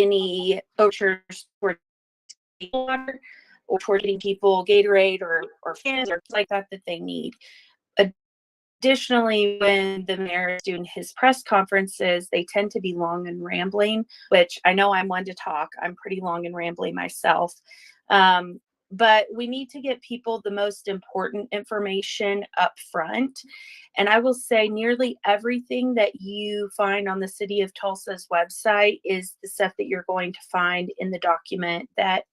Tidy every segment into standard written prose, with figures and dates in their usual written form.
any overtures for water or toward getting people Gatorade or fans or like that they need. Additionally, when the mayor is doing his press conferences, they tend to be long and rambling, which I know I'm one to talk. I'm pretty long and rambling myself. But we need to get people the most important information up front. And I will say nearly everything that you find on the City of Tulsa's website is the stuff that you're going to find in the document that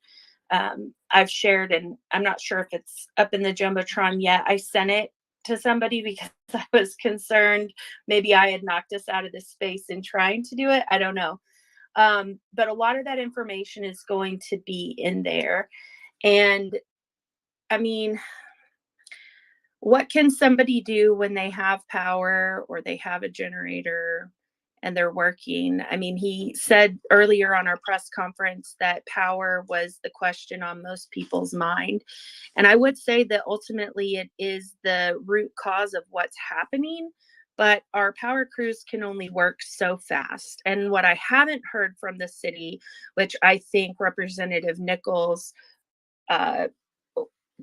I've shared. And I'm not sure if it's up in the Jumbotron yet. I sent it to somebody because I was concerned maybe I had knocked us out of this space in trying to do it. I don't know. But a lot of that information is going to be in there. And I mean, what can somebody do when they have power or they have a generator and they're working? I mean, he said earlier on our press conference that power was the question on most people's mind. And I would say that ultimately it is the root cause of what's happening, but our power crews can only work so fast. And what I haven't heard from the city, which I think Representative Nichols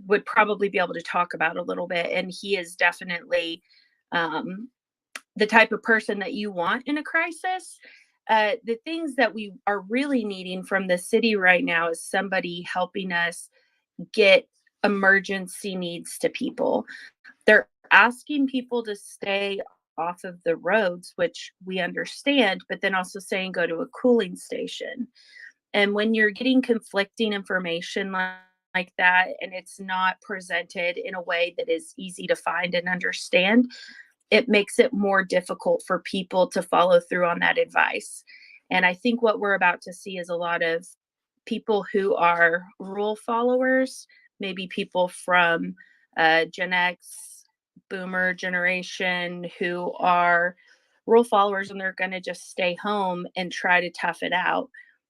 would probably be able to talk about a little bit. And he is definitely the type of person that you want in a crisis. The things that we are really needing from the city right now is somebody helping us get emergency needs to people. They're asking people to stay off of the roads, which we understand, but then also saying go to a cooling station. And when you're getting conflicting information like that, and it's not presented in a way that is easy to find and understand, it makes it more difficult for people to follow through on that advice. And I think what we're about to see is a lot of people who are rule followers, maybe people from Gen X, Boomer generation who are rule followers, and they're going to just stay home and try to tough it out.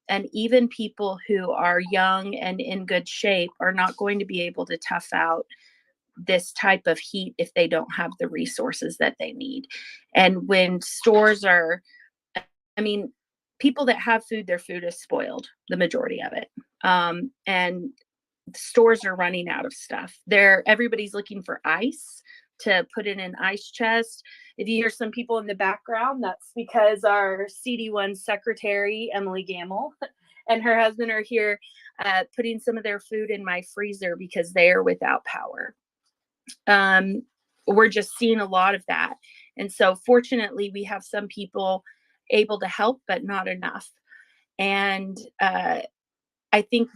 And even people who are young and in good shape are not going to be able to tough out this type of heat if they don't have the resources that they need. And when stores are, I mean, people that have food, their food is spoiled, the majority of it. And stores are running out of stuff. Everybody's looking for ice to put in an ice chest. If you hear some people in the background, that's because our CD1 secretary, Emily Gamble, and her husband are here putting some of their food in my freezer because they are without power. We're just seeing a lot of that. And so fortunately, we have some people able to help, but not enough. And I think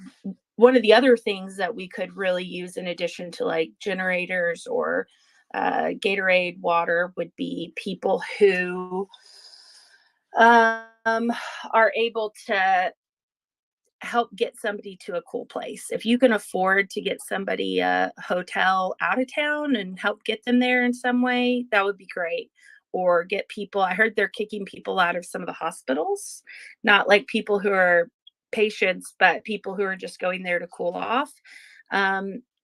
one of the other things that we could really use in addition to like generators or Gatorade water would be people who are able to help get somebody to a cool place. If you can afford to get somebody a hotel out of town and help get them there in some way, that would be great. Or get people, I heard they're kicking people out of some of the hospitals, not like people who are patients, but people who are just going there to cool off.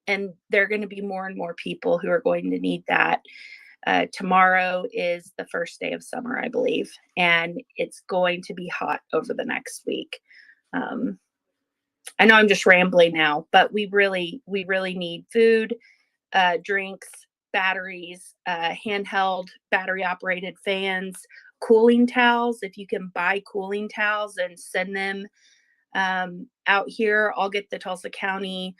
And there are going to be more and more people who are going to need that. Tomorrow is the first day of summer, I believe, and it's going to be hot over the next week. I know I'm just rambling now, but we really need food, drinks, batteries, handheld battery operated fans, cooling towels. If you can buy cooling towels and send them out here, I'll get the Tulsa County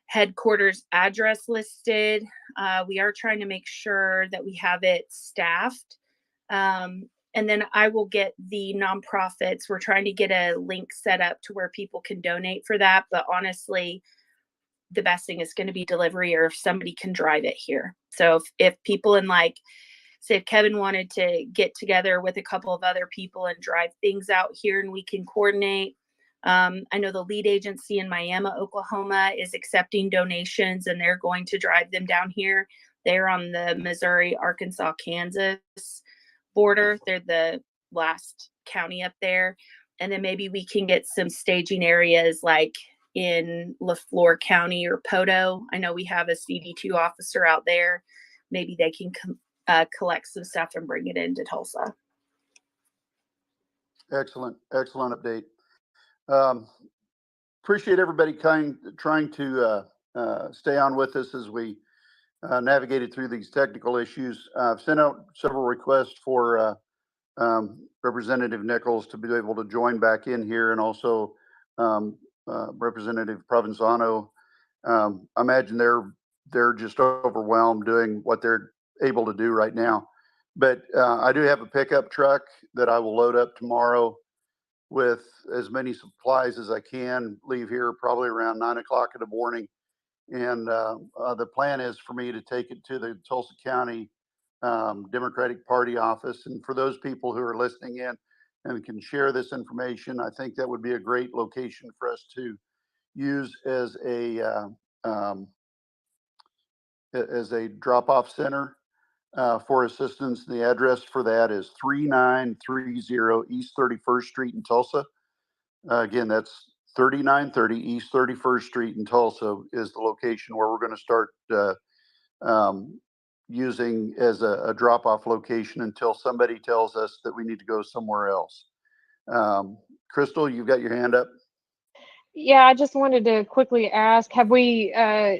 headquarters address listed. We are trying to make sure that we have it staffed. And then I will get the nonprofits. We're trying to get a link set up to where people can donate for that. But honestly, the best thing is going to be delivery, or if somebody can drive it here. So if people in, like, say if Kevin wanted to get together with a couple of other people and drive things out here and we can coordinate. I know the lead agency in Miami, Oklahoma is accepting donations, and they're going to drive them down here. They're on the Missouri, Arkansas, Kansas border. They're the last county up there. And then maybe we can get some staging areas like in LaFleur County or Poto. I know we have a CD2 officer out there. Maybe they can collect some stuff and bring it into Tulsa. Excellent update. Um, Appreciate everybody trying to stay on with us as we navigated through these technical issues. I've sent out several requests for Representative Nichols to be able to join back in here, and also Representative Provenzano. I imagine they're just overwhelmed doing what they're able to do right now. But I do have a pickup truck that I will load up tomorrow with as many supplies as I can. Leave here probably around 9 o'clock in the morning, and the plan is for me to take it to the Tulsa County Democratic Party office. And for those people who are listening in and can share this information, I think that would be a great location for us to use as a drop-off center for assistance. The address for that is 3930 East 31st Street in Tulsa. Again, that's 3930 East 31st Street in Tulsa is the location where we're going to start using as a drop-off location until somebody tells us that we need to go somewhere else. Crystal, you've got your hand up. Yeah, I just wanted to quickly ask, have we,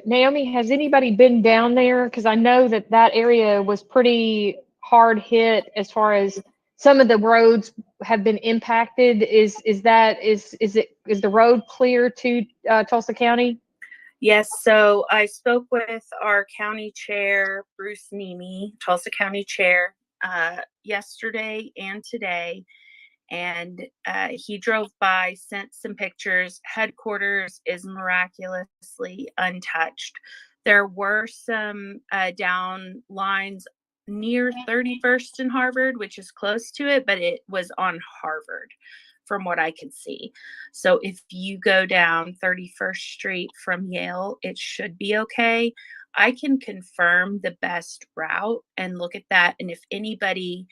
Naomi, has anybody been down there? Because I know that that area was pretty hard hit as far as some of the roads have been impacted. Is the road clear to Tulsa County? Yes, so I spoke with our county chair, Bruce Nemi, Tulsa County chair, yesterday and today. And he drove by, sent some pictures. Headquarters is miraculously untouched. There were some down lines near 31st and Harvard, which is close to it, but it was on Harvard from what I could see. So if you go down 31st Street from Yale, it should be okay. I can confirm the best route and look at that. And if anybody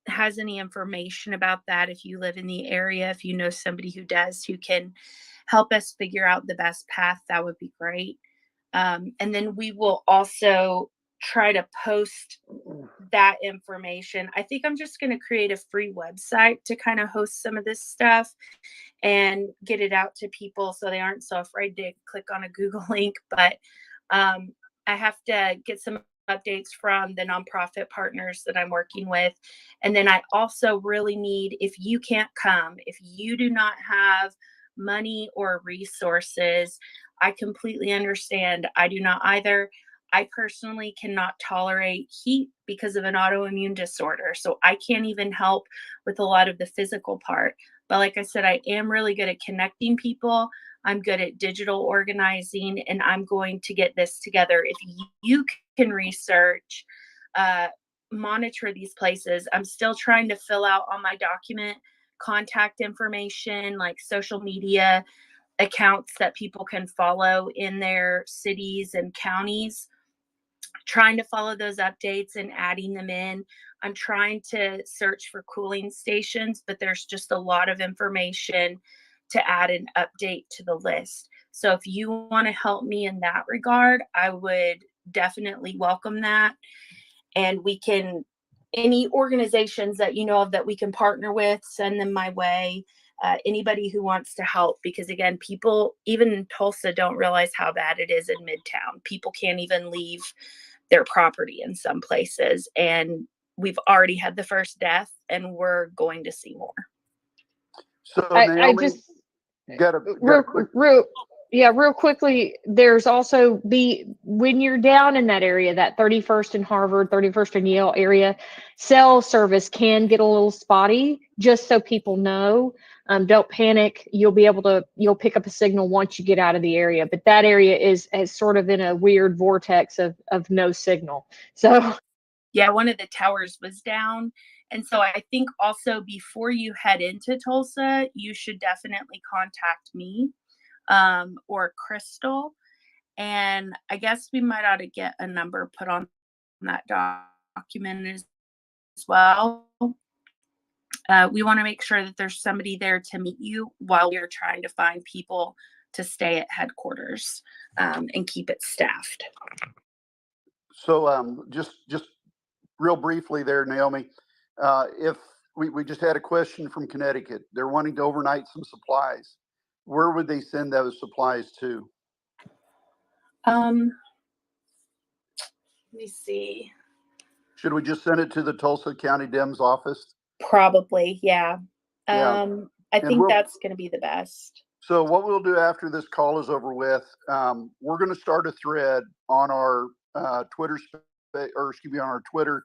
has any information about that, if you live in the area, if you know somebody who does, who can help us figure out the best path, that would be great. And then we will also try to post that information. I think I'm just going to create a free website to kind of host some of this stuff and get it out to people so they aren't so afraid to click on a Google link. But I have to get some updates from the nonprofit partners that I'm working with. And then I also really need, if you can't come, if you do not have money or resources, I completely understand. I do not either. I personally cannot tolerate heat because of an autoimmune disorder. So I can't even help with a lot of the physical part. But like I said, I am really good at connecting people. I'm good at digital organizing, and I'm going to get this together. If you can research, monitor these places. I'm still trying to fill out on my document contact information, like social media accounts that people can follow in their cities and counties, trying to follow those updates and adding them in. I'm trying to search for cooling stations, but there's just a lot of information to add an update to the list. So if you want to help me in that regard, I would definitely welcome that. And we can, any organizations that you know of that we can partner with, send them my way. Anybody who wants to help, because again, people even in Tulsa don't realize how bad it is in Midtown. People can't even leave their property in some places, and we've already had the first death, and we're going to see more. So Naomi, I just real quickly, there's also when you're down in that area, that 31st and Harvard, 31st and Yale area, cell service can get a little spotty, just so people know. Don't panic. You'll pick up a signal once you get out of the area, but that area is sort of in a weird vortex of no signal. So yeah, one of the towers was down. And so I think also before you head into Tulsa, you should definitely contact me or Crystal. And I guess we might ought to get a number put on that document as well. We want to make sure that there's somebody there to meet you while we're trying to find people to stay at headquarters and keep it staffed. So just real briefly there, Naomi, if we just had a question from Connecticut. They're wanting to overnight some supplies. Where would they send those supplies to? Let me see. Should we just send it to the Tulsa County Dems office? Probably, yeah. Yeah. I And think that's going to be the best. so what we'll do after this call is over with, we're going to start a thread on our Twitter, on our Twitter.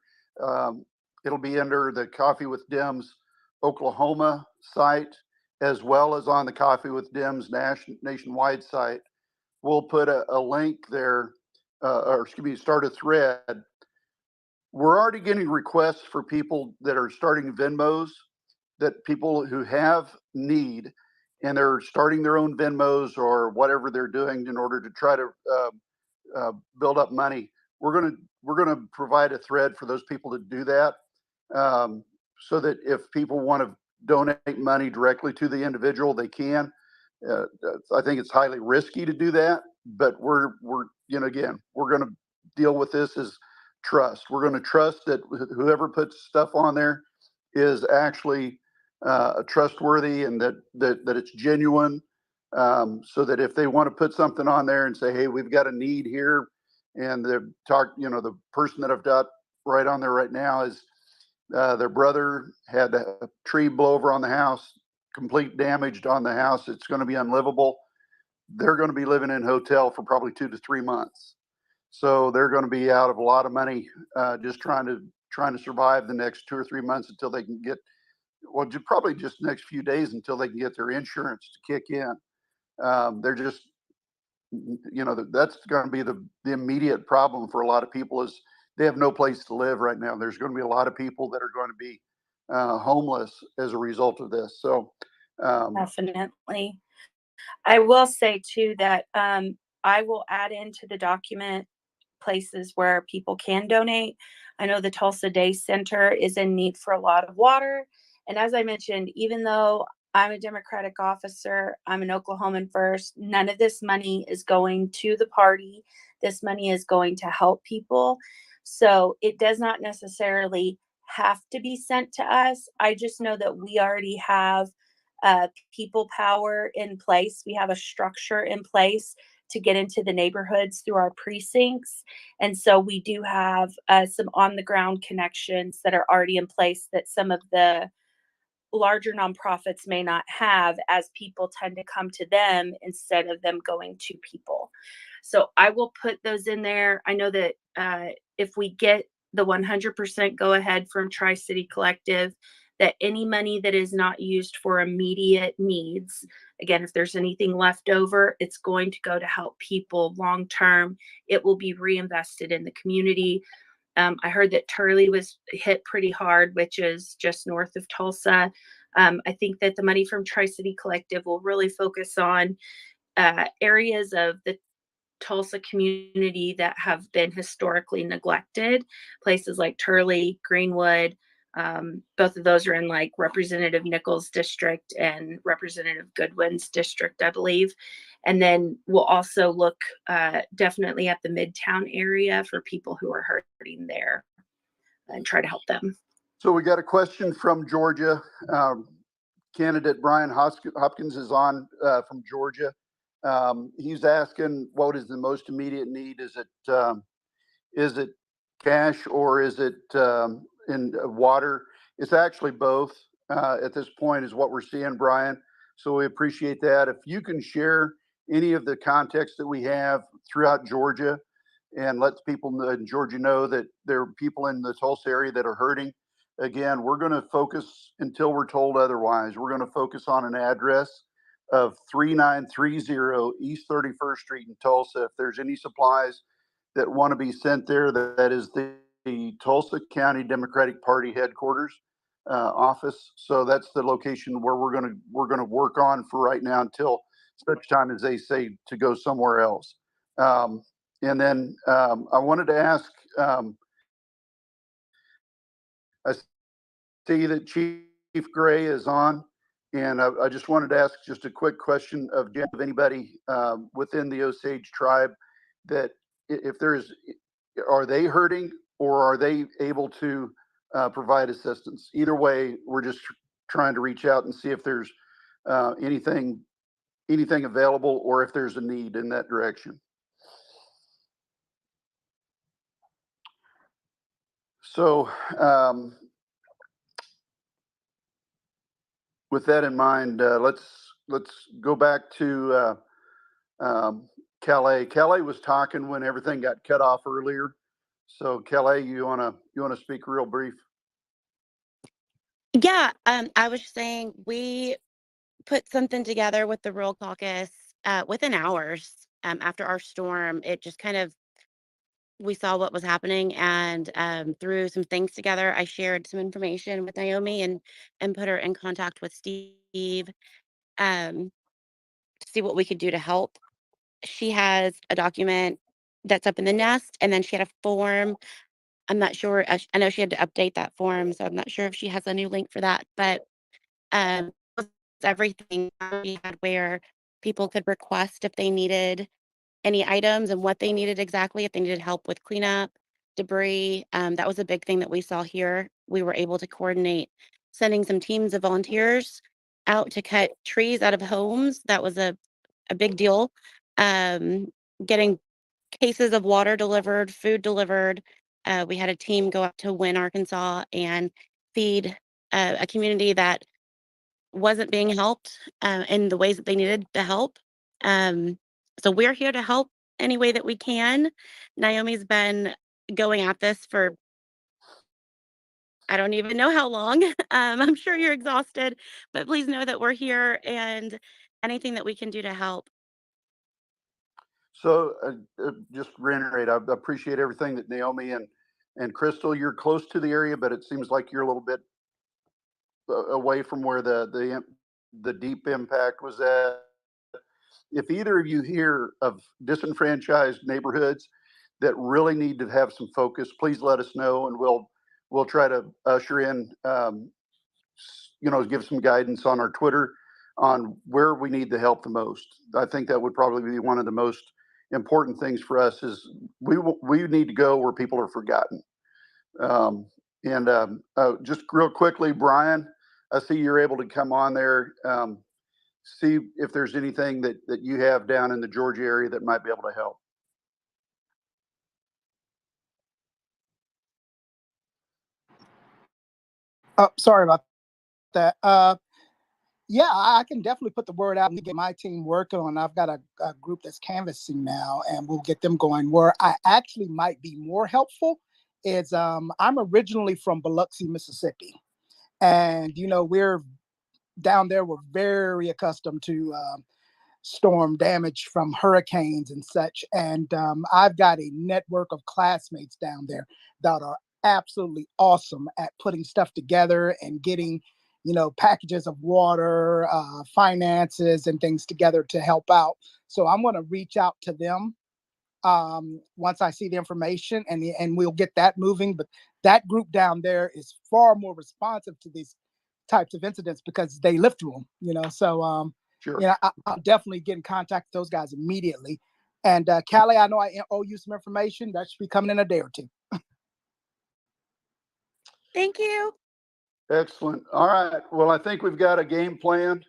It'll be under the Coffee with Dems Oklahoma site, as well as on the Coffee with Dems nationwide site. We'll put a link there, start a thread. We're already getting requests for people that are starting Venmos, that people who have need and they're starting their own Venmos or whatever they're doing in order to try to build up money. We're gonna provide a thread for those people to do that, so that if people want to donate money directly to the individual, they can. I think it's highly risky to do that, but we're again, we're going to deal with this as trust. We're going to trust that whoever puts stuff on there is actually trustworthy and that it's genuine. So that if they want to put something on there and say, hey, we've got a need here, and the person that I've got right on there right now is their brother had a tree blow over on the house, complete damage on the house. It's going to be unlivable. They're going to be living in a hotel for probably 2 to 3 months. So they're going to be out of a lot of money, just trying to survive the next 2 or 3 months until they can get, probably just next few days until they can get their insurance to kick in. They're just, that's going to be the immediate problem for a lot of people is they have no place to live right now. There's going to be a lot of people that are going to be homeless as a result of this. So Definitely. I will say too that I will add into the document places where people can donate. I know the Tulsa Day Center is in need for a lot of water. And as I mentioned, even though I'm a Democratic officer, I'm an Oklahoman first, none of this money is going to the party. This money is going to help people. So it does not necessarily have to be sent to us. I just know that we already have people power in place. We have a structure in place to get into the neighborhoods through our precincts. And so we do have some on the ground connections that are already in place that some of the larger nonprofits may not have, as people tend to come to them instead of them going to people. So I will put those in there. I know that if we get the 100% go ahead from Tri-City Collective, that any money that is not used for immediate needs, again, if there's anything left over, it's going to go to help people long term. It will be reinvested in the community. I heard that Turley was hit pretty hard, which is just north of Tulsa. I think that the money from Tri-City Collective will really focus on areas of the Tulsa community that have been historically neglected, places like Turley, Greenwood. Both of those are in like Representative Nichols' district and Representative Goodwin's district, I believe. And then we'll also look definitely at the Midtown area for people who are hurting there and try to help them. So we got a question from Georgia. Candidate Brian Hopkins is on from Georgia. He's asking, what is the most immediate need? Is it cash or is it in water? It's actually both at this point is what we're seeing, Brian. So we appreciate that. If you can share any of the context that we have throughout Georgia and lets people in Georgia know that there are people in the Tulsa area that are hurting. Again, we're going to focus until we're told otherwise. We're going to focus on an address of 3930 East 31st Street in Tulsa. If there's any supplies that want to be sent there, that is the Tulsa County Democratic Party headquarters office. So that's the location where we're going to work on for right now until such time as they say to go somewhere else. And then I wanted to ask, I see that Chief Gray is on, and I just wanted to ask just a quick question of anybody within the Osage tribe that if are they hurting or are they able to provide assistance. Either way, we're just trying to reach out and see if there's anything available or if there's a need in that direction. So with that in mind, let's go back to Calais. Calais was talking when everything got cut off earlier. So Calais, you wanna speak real brief? Yeah, I was just saying we put something together with the Rural Caucus within hours after our storm. It just kind of, we saw what was happening and threw some things together. I shared some information with Naomi and put her in contact with Steve to see what we could do to help. She has a document that's up in the nest, and then she had a form. I'm not sure. I know she had to update that form, so I'm not sure if she has a new link for that. But everything we had where people could request if they needed any items and what they needed exactly, if they needed help with cleanup, debris. That was a big thing that we saw here. We were able to coordinate sending some teams of volunteers out to cut trees out of homes. That was a big deal. Getting cases of water delivered, food delivered. We had a team go up to Wynne, Arkansas, and feed a community that wasn't being helped in the ways that they needed the help. So we're here to help any way that we can. Naomi's been going at this for, I don't even know how long. I'm sure you're exhausted, but please know that we're here and anything that we can do to help. So just reiterate, I appreciate everything that Naomi and Crystal, you're close to the area, but it seems like you're a little bit away from where the deep impact was at. If either of you hear of disenfranchised neighborhoods that really need to have some focus, please let us know, and we'll try to usher in, give some guidance on our Twitter on where we need the help the most. I think that would probably be one of the most important things for us. Is we need to go where people are forgotten. Just real quickly, Brian, I see you're able to come on there. See if there's anything that you have down in the Georgia area that might be able to help. Sorry about that. Yeah, I can definitely put the word out and get my team working on. I've got a group that's canvassing now, and we'll get them going. Where I actually might be more helpful is I'm originally from Biloxi, Mississippi, and we're down there. We're very accustomed to storm damage from hurricanes and such. And I've got a network of classmates down there that are absolutely awesome at putting stuff together and getting, packages of water, finances, and things together to help out. So I'm going to reach out to them once I see the information, and we'll get that moving. But that group down there is far more responsive to these types of incidents because they live through them. So Sure. I'll definitely get in contact with those guys immediately. And Callie, I know I owe you some information that should be coming in a day or two. Thank you. Excellent. All right. Well, I think we've got a game plan.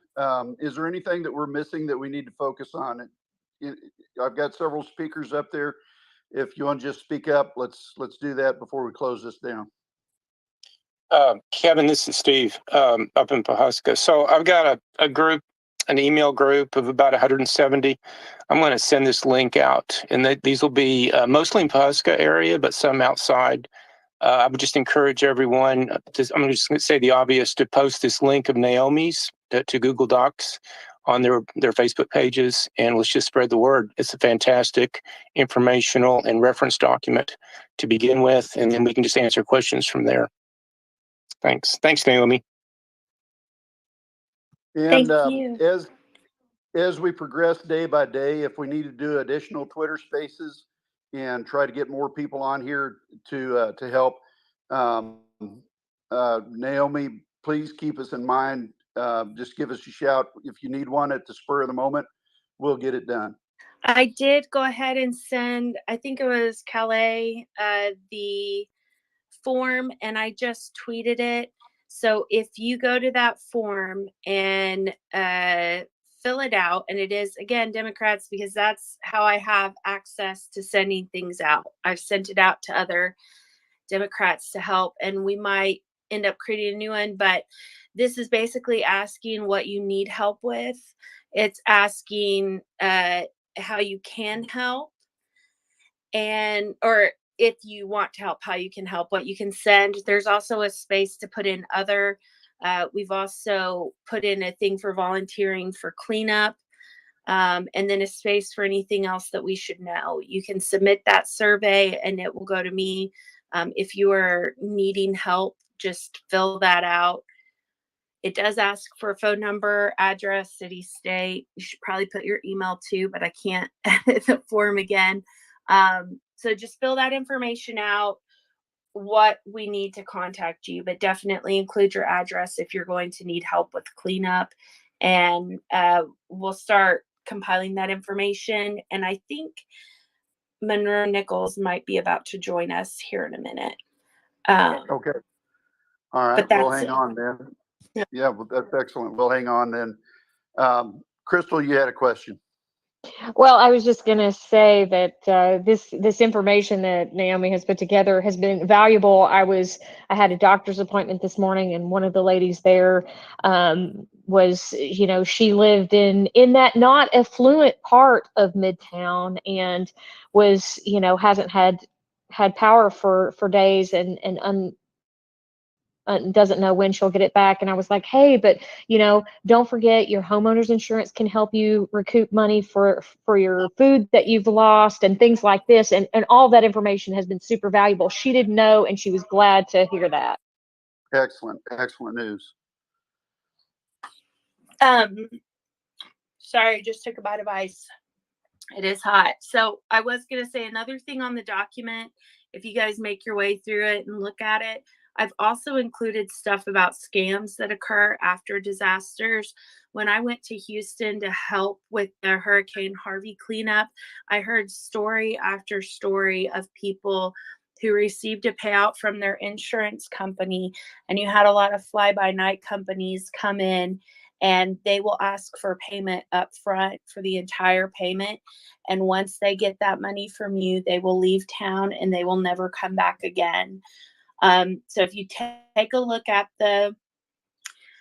Is there anything that we're missing that we need to focus on? I've got several speakers up there. If you want to just speak up, let's do that before we close this down. Kevin, this is Steve up in Pawhuska. So I've got a group, an email group of about 170. I'm going to send this link out, and these will be mostly in Pawhuska area, but some outside. I would just encourage everyone, I'm just going to say the obvious, to post this link of Naomi's to Google Docs on their Facebook pages, and let's just spread the word. It's a fantastic informational and reference document to begin with, and then we can just answer questions from there. Thanks, Naomi. And Thank you. as we progress day by day, if we need to do additional Twitter Spaces and try to get more people on here to help, Naomi, please keep us in mind. Just give us a shout if you need one at the spur of the moment. We'll get it done. I did go ahead and send, I think it was Calais, the form, and I just tweeted it. So if you go to that form and fill it out, and it is, again, Democrats, because that's how I have access to sending things out. I've sent it out to other Democrats to help, and we might end up creating a new one, but this is basically asking what you need help with. It's asking how you can help, and or if you want to help, how you can help, what you can send. There's also a space to put in other. We've also put in a thing for volunteering for cleanup, and then a space for anything else that we should know. You can submit that survey and it will go to me. If you are needing help, just fill that out. It does ask for a phone number, address, city, state. You should probably put your email too, but I can't edit the form again. So just fill that information out, what we need to contact you, but definitely include your address if you're going to need help with cleanup. And we'll start compiling that information. And I think Monroe Nichols might be about to join us here in a minute. Okay. All right. But We'll that's hang it. on then. Yeah, well, that's excellent. We'll hang on then. Crystal, you had a question. Well, I was just going to say that this information that Naomi has put together has been valuable. I had a doctor's appointment this morning, and one of the ladies there was, she lived in that not affluent part of Midtown, and was, hasn't had power for days, and doesn't know when she'll get it back. And I was like, hey, but don't forget, your homeowner's insurance can help you recoup money for your food that you've lost and things like this. And all that information has been super valuable. She didn't know, and she was glad to hear that. Excellent. Excellent news. Sorry, I just took a bite of ice. It is hot. So I was going to say another thing on the document. If you guys make your way through it and look at it, I've also included stuff about scams that occur after disasters. When I went to Houston to help with the Hurricane Harvey cleanup, I heard story after story of people who received a payout from their insurance company. And you had a lot of fly-by-night companies come in, and they will ask for payment up front for the entire payment. And once they get that money from you, they will leave town and they will never come back again. So if you take a look at the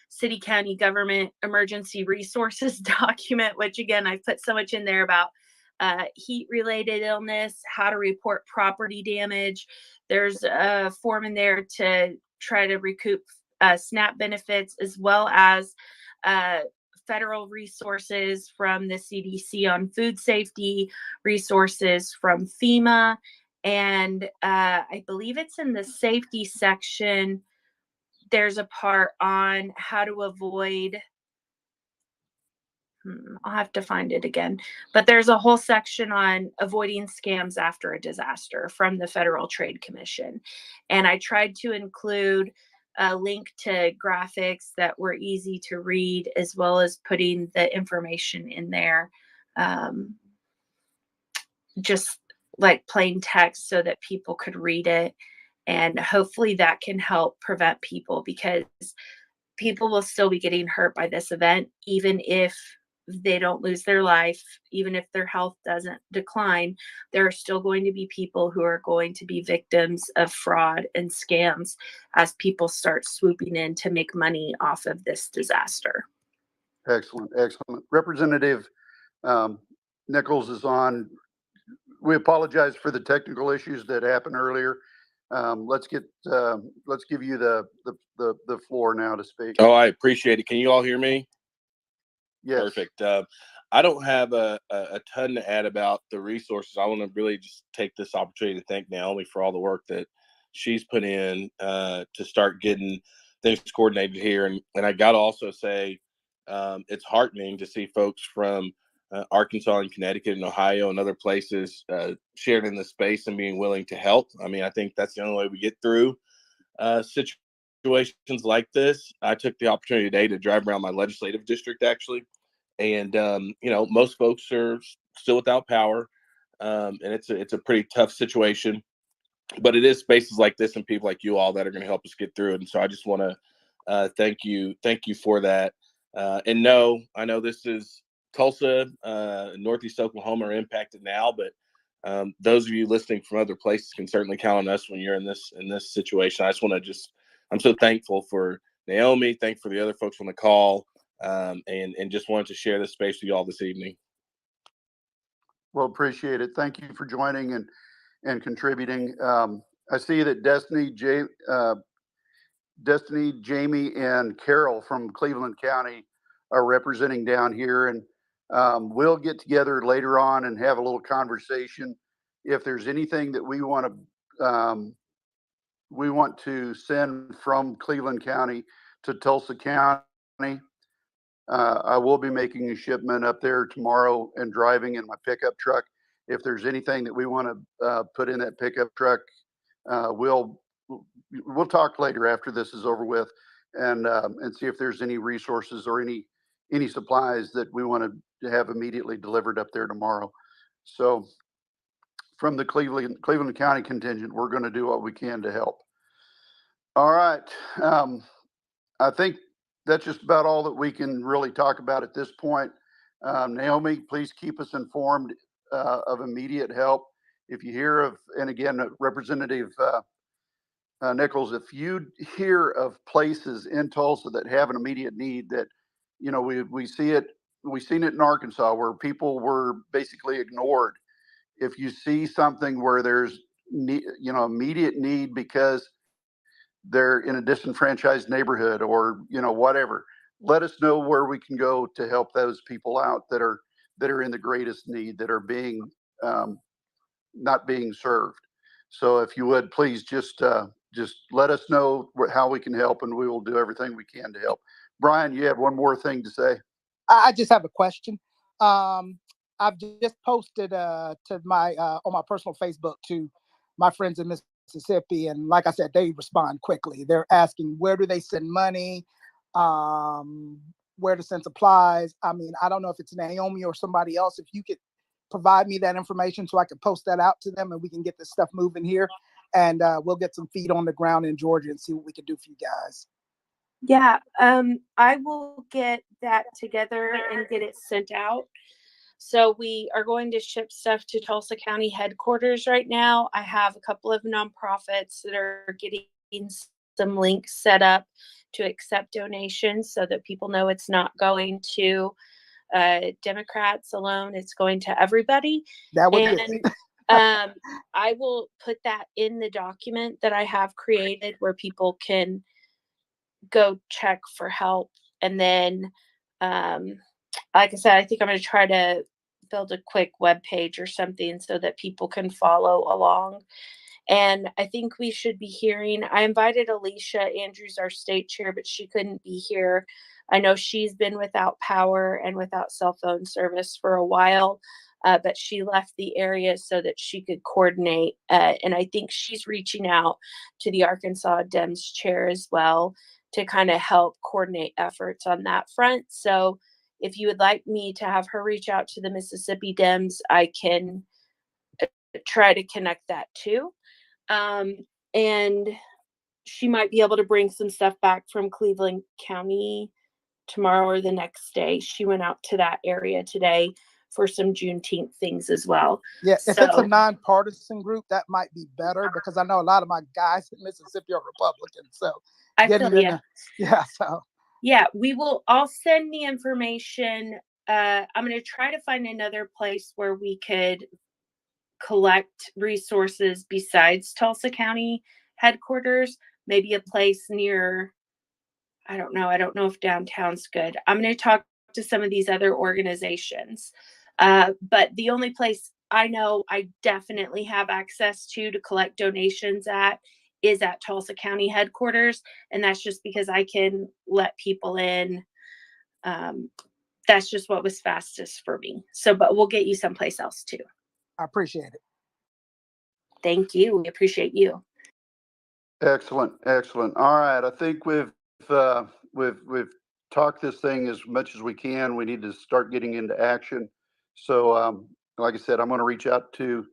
city county government emergency resources document, which again, I've put so much in there about heat related illness, how to report property damage. There's a form in there to try to recoup SNAP benefits, as well as federal resources from the CDC on food safety, resources from FEMA. And I believe it's in the safety section. There's a part on how to avoid, I'll have to find it again, but there's a whole section on avoiding scams after a disaster from the Federal Trade Commission. And I tried to include a link to graphics that were easy to read, as well as putting the information in there, just like plain text, so that people could read it. And hopefully that can help prevent people, because people will still be getting hurt by this event, even if they don't lose their life, even if their health doesn't decline. There are still going to be people who are going to be victims of fraud and scams as people start swooping in to make money off of this disaster. Excellent. Excellent. Representative Nichols is on. We apologize for the technical issues that happened earlier. Let's give you the floor now to speak. Oh, I appreciate it. Can you all hear me? Yes. Perfect. I don't have a ton to add about the resources. I want to really just take this opportunity to thank Naomi for all the work that she's put in to start getting things coordinated here. And I got to also say, it's heartening to see folks from Arkansas and Connecticut and Ohio and other places sharing in the space and being willing to help. I mean, I think that's the only way we get through situations like this. I took the opportunity today to drive around my legislative district, actually. And, most folks are still without power. And it's a pretty tough situation. but it is spaces like this and people like you all that are going to help us get through it. And so I just want to thank you for that. And no, I know this is Tulsa, Northeast Oklahoma are impacted now, but those of you listening from other places can certainly count on us when you're in this situation. I just want to I'm so thankful for Naomi, thankful for the other folks on the call, and just wanted to share this space with you all this evening. Well, appreciate it. Thank you for joining and contributing. I see that Destiny, Jamie, and Carol from Cleveland County are representing down here, and we'll get together later on and have a little conversation. If there's anything that we want to send from Cleveland County to Tulsa County, I will be making a shipment up there tomorrow and driving in my pickup truck. If there's anything that we want to put in that pickup truck, we'll talk later after this is over with, and see if there's any resources or any supplies that we want to have immediately delivered up there tomorrow. So from the Cleveland County contingent, we're going to do what we can to help. All right. I think that's just about all that we can really talk about at this point. Naomi, please keep us informed of immediate help. If you hear of, and again, Representative Nichols, if you hear of places in Tulsa that have an immediate need, that, you know, we've seen it in Arkansas where people were basically ignored. If you see something where there's immediate need because they're in a disenfranchised neighborhood or whatever, let us know where we can go to help those people out that are in the greatest need, that are being not being served. So if you would please just let us know how we can help, and we will do everything we can to help. Brian, you have one more thing to say? I just have a question. I've just posted to my on my personal Facebook to my friends in Mississippi, and like I said, they respond quickly. They're asking where do they send money, where to send supplies. I mean, I don't know if it's Naomi or somebody else. If you could provide me that information so I can post that out to them and we can get this stuff moving here, and we'll get some feet on the ground in Georgia and see what we can do for you guys. Yeah, I will get that together and get it sent out. So we are going to ship stuff to Tulsa County headquarters right now. I have a couple of nonprofits that are getting some links set up to accept donations so that people know it's not going to Democrats alone. It's going to everybody. That would be. I will put that in the document that I have created where people can go check for help. And then, like I said, I think I'm going to try to build a quick web page or something so that people can follow along. And I think we should be hearing, I invited Alicia Andrews, our state chair, but she couldn't be here. I know she's been without power and without cell phone service for a while, but she left the area so that she could coordinate. And I think she's reaching out to the Arkansas Dems chair as well to kind of help coordinate efforts on that front. So if you would like me to have her reach out to the Mississippi Dems, I can try to connect that too. And she might be able to bring some stuff back from Cleveland County tomorrow or the next day. She went out to that area today for some Juneteenth things as well. Yeah, if it's a nonpartisan group, that might be better, because I know a lot of my guys in Mississippi are Republicans. So I feel you. Yeah, I'll send the information. I'm going to try to find another place where we could collect resources besides Tulsa County headquarters, maybe a place near, I don't know if downtown's good. I'm going to talk to some of these other organizations. But the only place I know I definitely have access to collect donations at is at Tulsa County headquarters. And that's just because I can let people in. That's just what was fastest for me. So, but we'll get you someplace else too. I appreciate it. Thank you. We appreciate you. Excellent. All right. I think we've talked this thing as much as we can. We need to start getting into action. So, like I said, I'm going to reach out to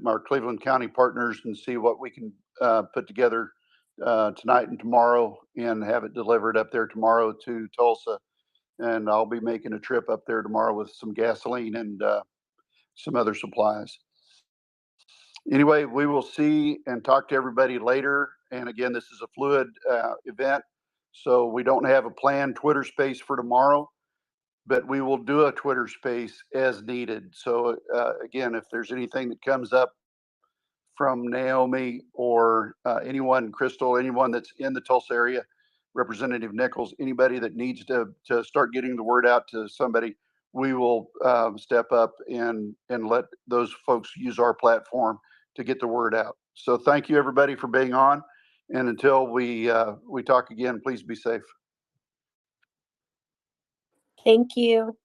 our Cleveland County partners and see what we can put together tonight and tomorrow, and have it delivered up there tomorrow to Tulsa. And I'll be making a trip up there tomorrow with some gasoline and some other supplies. Anyway, we will see and talk to everybody later. And again, this is a fluid event, so we don't have a planned Twitter space for tomorrow, but we will do a Twitter space as needed. So again, if there's anything that comes up from Naomi or anyone, Crystal, anyone that's in the Tulsa area, Representative Nichols, anybody that needs to start getting the word out to somebody, we will step up and let those folks use our platform to get the word out. So thank you everybody for being on. And until we talk again, please be safe. Thank you.